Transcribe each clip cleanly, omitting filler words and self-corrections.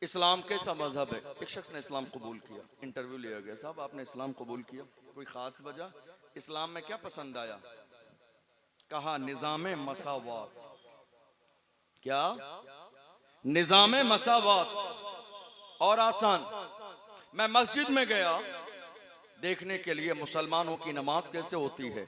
इस्लाम कैसा मजहब है? एक शख्स ने इस्लाम कबूल किया, इंटरव्यू लिया गया, साहब आपने इस्लाम कबूल किया, कोई खास वजह? इस्लाम में क्या पसंद आया? कहा निज़ाम मसावात। क्या? निज़ाम मसावात। और आसान। मैं मस्जिद में गया देखने के लिए मुसलमानों की नमाज कैसे होती है।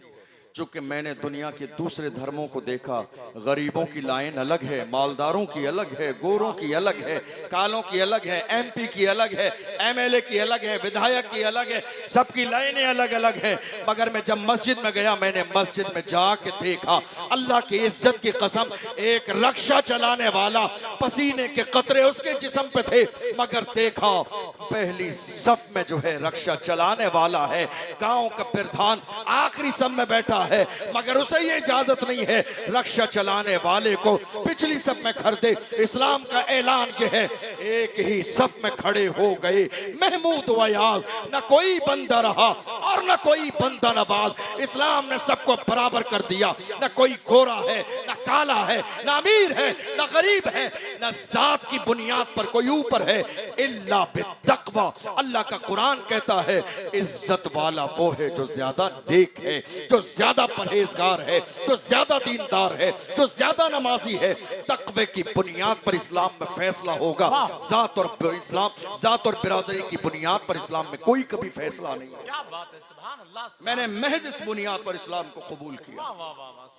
चूंकि मैंने दुनिया के दूसरे धर्मों को देखा, गरीबों की लाइन अलग है, मालदारों की अलग है, गोरों की अलग है, कालों की अलग है, एमपी की अलग है, एमएलए की अलग है, विधायक की अलग है, सबकी लाइनें अलग अलग हैं। मगर मैं जब मस्जिद में गया, मैंने मस्जिद में जाके देखा, अल्लाह की इज्जत की कसम, एक रक्षा चलाने वाला पसीने के कतरे उसके जिस्म पे थे, मगर देखा पहली सफ में जो है रक्षा चलाने वाला है, गांव का प्रधान आखिरी सफ में बैठा है, मगर उसे ये इजाजत नहीं है रक्षा चलाने वाले को पिछली सफ में खड़ दे। इस्लाम का ऐलान ये है, एक ही सफ में खड़े हो गए महमूद वयाज, न कोई बंदा रहा और न कोई बंदा नवाज। इस्लाम ने सबको बराबर कर दिया, न कोई गोरा है, न काला है, न अमीर है, न गरीब है, न जात की बुनियाद पर कोई ऊपर है, इल्ला बित्तक़वा। अल्लाह का कुरान कहता है इज्जत वाला वो है जो ज्यादा नेक है, जो ज्यादा परहेजगार है, जो ज्यादा दीनदार है, जो ज्यादा नमाजी है। तक़वे की बुनियाद पर इस्लाम में फैसला होगा। जात और इस्लाम, जात और बिरादरी की बुनियाद पर इस्लाम में कोई कभी फैसला नहीं है। क्या बात है, सुभान अल्लाह। मैंने महज इस बुनियाद पर इस्लाम को कबूल किया।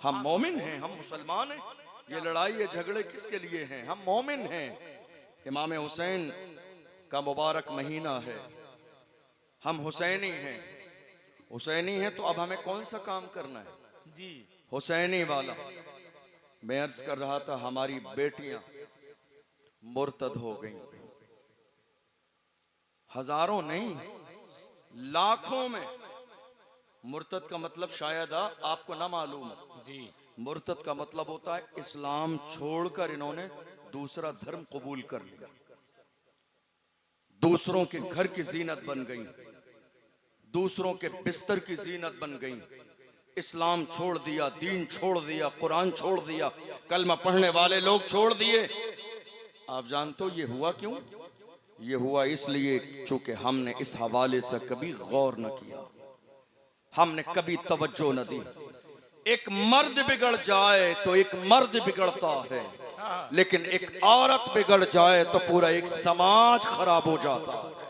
हम मोमिन हैं, हम मुसलमान हैं। ये लड़ाई ये झगड़े किसके लिए हैं? हम मोमिन हैं। इमाम हुसैन का मुबारक महीना है, हम हुसैनी हैं। हुसैनी हैं तो अब हमें कौन सा काम करना है जी? हुसैनी वाला। मैं अर्ज कर रहा था, हमारी बेटियां मुर्तद हो गई, हजारों नहीं लाखों में। मुर्तद का मतलब शायद आपको ना मालूम है जी। मुर्तद का मतलब होता है इस्लाम छोड़कर इन्होंने दूसरा धर्म कबूल कर लिया, दूसरों के घर की जीनत बन गई, दूसरों के बिस्तर की जीनत बन गई। इस्लाम छोड़ दिया, दीन छोड़ दिया, कुरान छोड़ दिया, कलमा पढ़ने वाले लोग छोड़ दिए। आप जानते हो ये हुआ क्यों? ये हुआ इसलिए चूंकि हमने इस हवाले से कभी गौर न किया, हमने कभी तवज्जो न दी। एक मर्द बिगड़ जाए तो एक मर्द बिगड़ता है, लेकिन एक औरत बिगड़ जाए तो पूरा एक समाज खराब हो जाता है।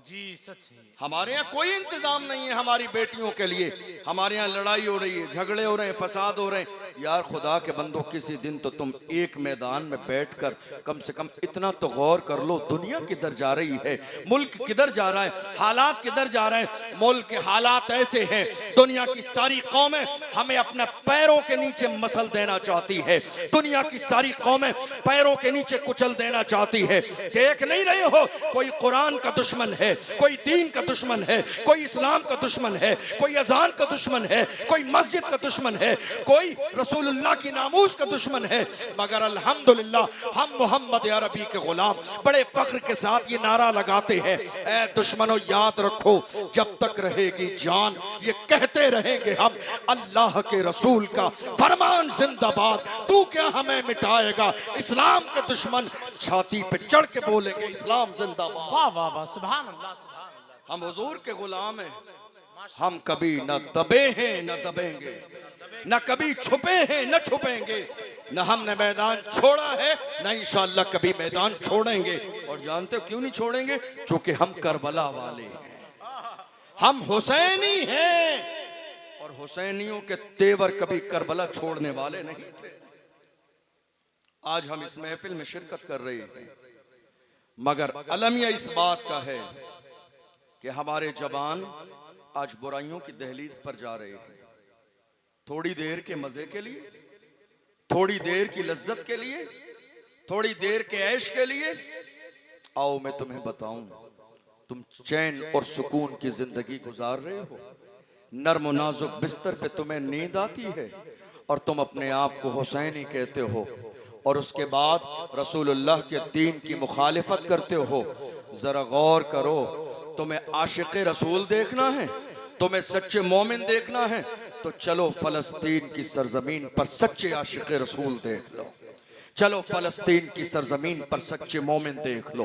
जी सच है। हमारे यहाँ कोई इंतजाम नहीं है हमारी बेटियों के लिए। हमारे यहाँ लड़ाई हो रही है, झगड़े हो रहे हैं, फसाद हो रहे हैं। यार खुदा के बंदो, किसी दिन तो तुम एक मैदान में बैठकर कम से कम इतना तो गौर कर लो, दुनिया किधर जा रही है, मुल्क किधर जा रहा है, हालात किधर जा रहे हैं। मुल्क के हालात ऐसे हैं, दुनिया की सारी कौमें हमें अपने पैरों के नीचे मसल देना चाहती है, दुनिया की सारी कौमें पैरों के नीचे कुचल देना चाहती है। देख नहीं रहे हो, कोई कुरान का दुश्मन है, कोई दीन का दुश्मन है, कोई इस्लाम का दुश्मन है, कोई अजान का दुश्मन है, कोई मस्जिद का दुश्मन है, कोई रसूलुल्लाह की नामूस का दुश्मन है। मगर अल्हम्दुलिल्लाह हम मोहम्मद अरबी के गुलाम बड़े फख्र के साथ ये नारा लगाते हैं, ऐ दुश्मनों याद रखो जब तक रहेगी जान ये कहते रहेंगे हम, अल्लाह के रसूल का फरमान जिंदाबाद, तू क्या हमें मिटाएगा। इस्लाम के दुश्मन छाती पे चढ़ के बोलेंगे इस्लाम जिंदाबाद। वाह वाह वाह, सुभान अल्लाह, सुभान अल्लाह। हम हुजूर के गुलाम हैं, हम कभी न दबे हैं न दबेंगे, न कभी छुपे हैं न छुपेंगे, न हमने मैदान छोड़ा है न इंशाअल्लाह कभी मैदान छोड़ेंगे। और जानते हो क्यों नहीं छोड़ेंगे? क्योंकि हम करबला वाले हैं, हम हुसैनी हैं, और हुसैनियों के तेवर कभी करबला छोड़ने वाले नहीं थे। आज हम इस महफिल में शिरकत कर रहे हैं, मगर अलमिया इस बात का है कि हमारे जवान आज बुराइयों की दहलीज पर जा रहे हैं। थोड़ी देर के मजे के लिए, थोड़ी देर की लज्जत के लिए, थोड़ी देर के ऐश के लिए। आओ मैं तुम्हें बताऊं, तुम चैन और सुकून की जिंदगी गुजार रहे हो, नर्म नाजुक बिस्तर पे तुम्हें नींद आती है और तुम अपने आप को हुसैनी कहते हो, और उसके बाद रसूलुल्लाह के दीन की मुखालिफत करते हो। जरा गौर करो, तुम्हें आशिक़ रसूल देखना है, तुम्हें सच्चे मोमिन देखना है, तो चलो फलस्तीन की सरजमीन पर सच्चे आशिक़ रसूल देख लो। चलो फलस्तीन की सरजमीन पर सच्चे मोमिन देख लो,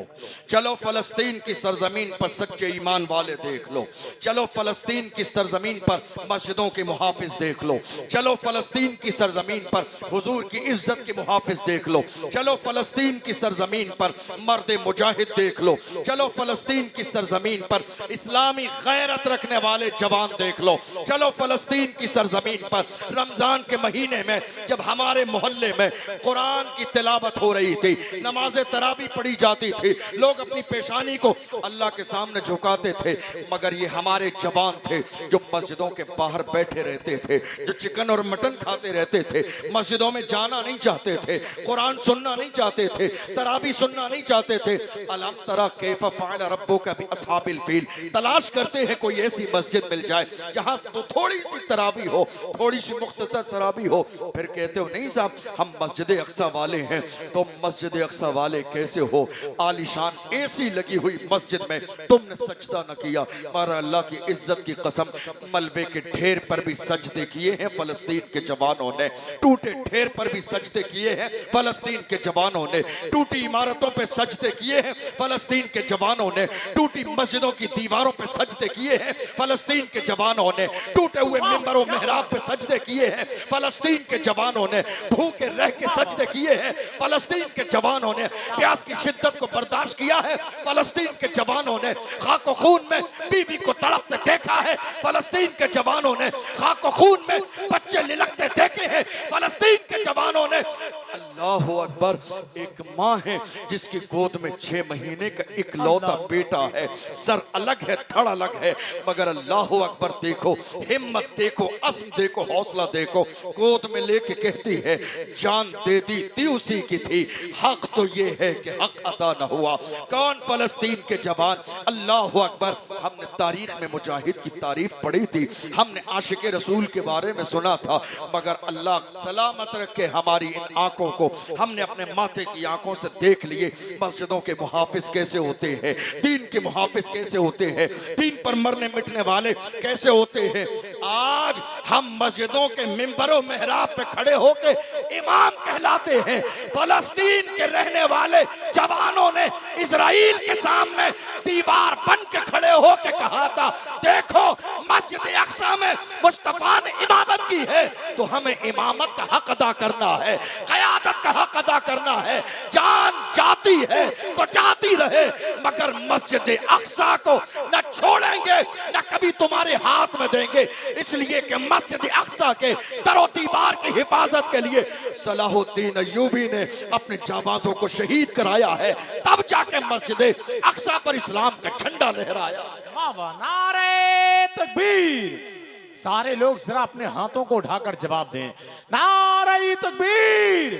चलो फलस्तीन की सरजमीन पर सच्चे ईमान वाले देख लो, चलो फलस्तीन की सरजमीन पर मस्जिदों के मुहाफिज देख लो, चलो फलस्तीन की सरजमीन पर हुजूर की इज्जत के मुहाफिज देख लो, चलो फलस्तीन की सरजमीन पर मर्द मुजाहिद देख लो, चलो फलस्तीन की सरजमीन पर इस्लामी गैरत रखने वाले जवान देख लो, चलो फलस्तीन की सरजमीन पर रमजान के महीने में जब हमारे मोहल्ले में कुरान की तिलावत हो रही थी, नमाज तरावी पढ़ी जाती थी, लोग अपनी पेशानी को अल्लाह के सामने झुकाते थे, मगर ये हमारे जवान थे जो मस्जिदों के बाहर बैठे रहते थे, जो चिकन और मटन खाते रहते थे, मस्जिदों में जाना नहीं चाहते थे, कुरान सुनना नहीं चाहते थे, तरावी सुनना नहीं चाहते थे। अलम तरा कैफ फ़अल रब्बुका बि अस्हाबिल फील, तलाश करते हैं कोई ऐसी मस्जिद मिल जाए जहां तो थोड़ी सी तरावी हो, थोड़ी सी मुख्तसर तरावी हो। फिर कहते हो नहीं साहब हम मस्जिद अक्सा वाले हैं, तो मस्जिद अक्सा वाले कैसे हो? आलीशान एसी लगी हुई मस्जिद में तुमने सजदा न किया, पर अल्लाह की इज्जत की कसम मलबे के ढेर पर भी सजदे किए हैं फलस्तीन के जवानों ने, टूटे ढेर पर भी सजदे किए हैं फलस्तीन के जवानों ने, टूटी इमारतों पे सजदे किए हैं फलस्तीन के जवानों ने, टूटी मस्जिदों की दीवारों पे सजदे किए हैं फलस्तीन के जवानों ने, टूटे हुए मिंबरों मेहराब पे सजदे किए हैं फलस्तीन के जवानों ने, भूखे रह के सजदे किए हैं फलस्तीन के जवानों ने, प्यास की शिद्दत को बर्दाश्त किया है फलस्तीन के जवानों ने, खाको खून में बीवी को तड़पते देखा है फलस्तीन के जवानों ने, खाको खून में बच्चे लिलकते देखे हैं फलस्तीन के जवानों ने। अल्लाह अकबर, एक माँ है जिसकी गोद में 6 महीने का इकलौता बेटा है, सर अलग है धड़ अलग है, मगर अल्लाह अकबर देखो, हिम्मत देखो, अज़्म देखो, हौसला देखो, गोद में लेके कहती है जान दे दी थी उसी की थी, हक तो ये है कि हक अदा न हुआ। कौन? फलस्तीन के जवान। अल्लाह अकबर, हमने तारीख में मुजाहिद की तारीफ पढ़ी थी, हमने आशिक रसूल के बारे में सुना था, मगर अल्लाह सलामत रखे हमारी इन आंखों को, हमने अपने माथे की आंखों से देख लिए मस्जिदों के मुहाफिज कैसे होते हैं, दीन के मुहाफिज कैसे होते हैं, दीन पर मरने मिटने वाले कैसे होते हैं। आज हम मस्जिदों के मिंबरों मेहराब पे खड़े होके इमाम कहलाते हैं। फलस्तीन के रहने वाले जवानों ने इजराइल के सामने दीवार बन के खड़े होके कहा था देखो मस्जिद अक्सा में मुस्तफा ने इमामत की है तो हमें इमामत का हक अदा करना है, क़यादत का हक अदा करना है, जान जाती है तो जाती रहे, मगर मस्जिद अक्सा को न छोड़ेंगे न कभी तुम्हारे हाथ में देंगे। इसलिए कि मस्जिद अक्सा के दरो दीवार की हिफाजत के लिए सलाहुद्दीन अय्यूबी ने अपने जाबाजों को शहीद कराया है, तब जाके मस्जिद अक्सा पर इस्लाम का झंडा लहराया। नारे तकबीर! सारे लोग जरा अपने हाथों को उठाकर जवाब दें, नारे तकबीर,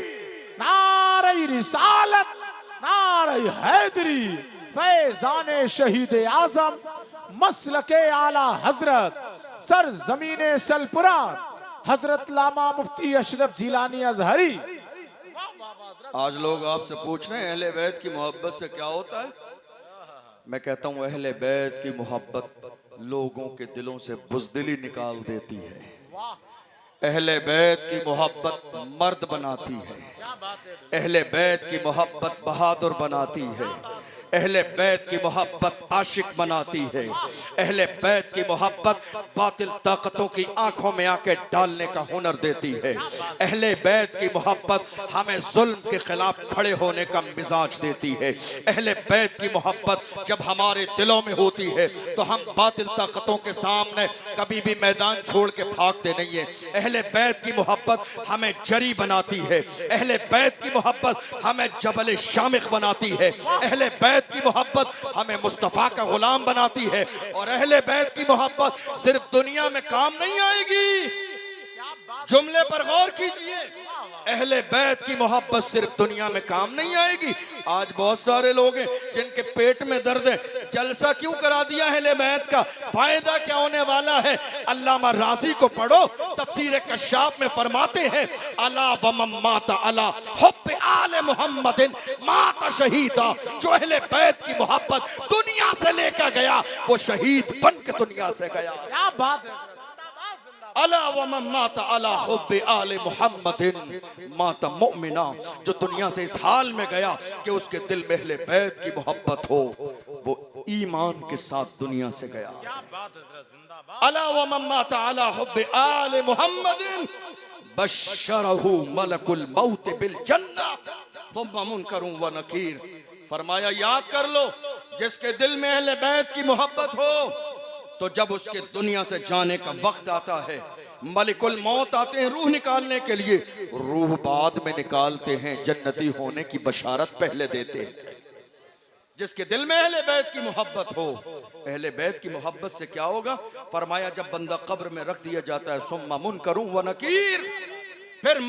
नारे रिसालत, नारे हैदरी, फैजान शहीद आजम, मसलके आला हजरत, सर जमीने सलपुरा, हजरत लामा मुफ्ती अशरफ जिलानी अजहरी। आज लोग आपसे पूछ रहे हैं अहले बैत की मोहब्बत से क्या होता है? मैं कहता हूँ अहले बैत की मोहब्बत लोगों के दिलों से बुज़दिली निकाल देती है। अहले बैत की मोहब्बत मर्द बनाती है, अहले बैत की मोहब्बत बहादुर बनाती है, अहले बैत की मोहब्बत आशिक बनाती है, अहले बैत की मोहब्बत बातिल ताकतों की आंखों में आके डालने का हुनर देती है, अहले बैत की मोहब्बत हमें जुल्म के खिलाफ खड़े होने का मिजाज देती है, अहले बैत की मोहब्बत जब हमारे दिलों में होती है तो हम बातिल ताकतों के सामने कभी भी मैदान छोड़ के भागते नहीं है। अहले बैत की मोहब्बत हमें जरी बनाती है, अहले बैत की मोहब्बत हमें जबल शामिख बनाती है, अहले बैत की मोहब्बत हमें मुस्तफा का गुलाम बनाती है। और अहले बैत की मोहब्बत सिर्फ दुनिया में काम नहीं आएगी, जुमले पर गौर कीजिए, अहले बैत की मोहब्बत सिर्फ दुनिया में काम नहीं आएगी। आज बहुत सारे लोग हैं जिनके पेट में दर्द है, जलसा क्यों करा दिया अहले बैत का, फायदा क्या होने वाला है? अल्लामा राजी को पढ़ो, तफसीर कश्शाफ में फरमाते हैं अला वमम माता अला हुब्ब आले मुहम्मदिन माता शहीदा। जो अहले बैत की मोहब्बत दुनिया से लेकर गया वो शहीद बन के दुनिया से गया। क्या बात है! अला व मन माता अला हुब्बि आले मुहम्मदिन माता मुमिना, जो दुनिया से इस हाल में गया कि उसके दिल में अहले बैत की मोहब्बत हो, वो ईमान के साथ दुनिया से गया। अला व मन माता अला हुब्बि आले मुहम्मदिन बशरहु मलकुल मौत बिल जन्नह सुम्मा मुनकरुन व नकीर। फरमाया याद कर लो, जिसके दिल में अहले बैत की मोहब्बत हो तो जब उसके दुनिया से जाने का वक्त आता है, मलिकुल मौत आते हैं रूह निकालने के लिए, रूह बाद में निकालते हैं, जन्नती होने की बशारत पहले देते हैं। जिसके दिल में अहले बैत की मोहब्बत हो, अहले बैत की मोहब्बत से क्या होगा? फरमाया जब बंदा कब्र में रख दिया जाता है, सुम्मा मुनकरुन व नकीर, फिर